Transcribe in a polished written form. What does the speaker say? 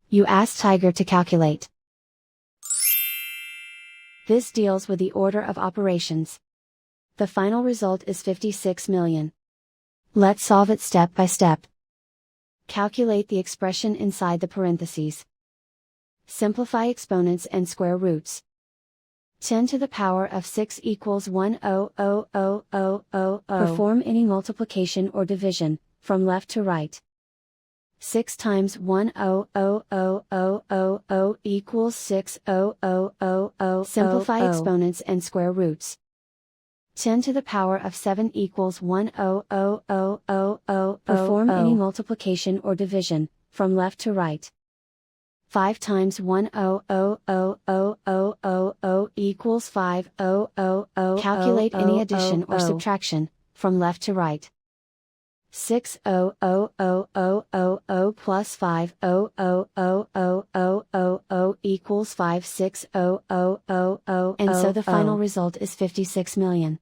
You ask Tiger to calculate. This deals with the order of operations. The final result is 56 million. Let's solve it step by step. Calculate the expression inside the parentheses. Simplify exponents and square roots. 10 to the power of 6 equals 1,000,000. Perform any multiplication or division, from left to right. 6 times 1,000,000 equals 6,000,000. Simplify exponents and square roots. 10 to the power of 7 equals 1,000,000. Perform any multiplication or division, from left to right. 5 times 1,000,000 equals 5,000,000. Calculate any addition or subtraction, from left to right. 6,000,000 plus 5,000,000 equals 5,6,000,000. And so the final result is 56 million.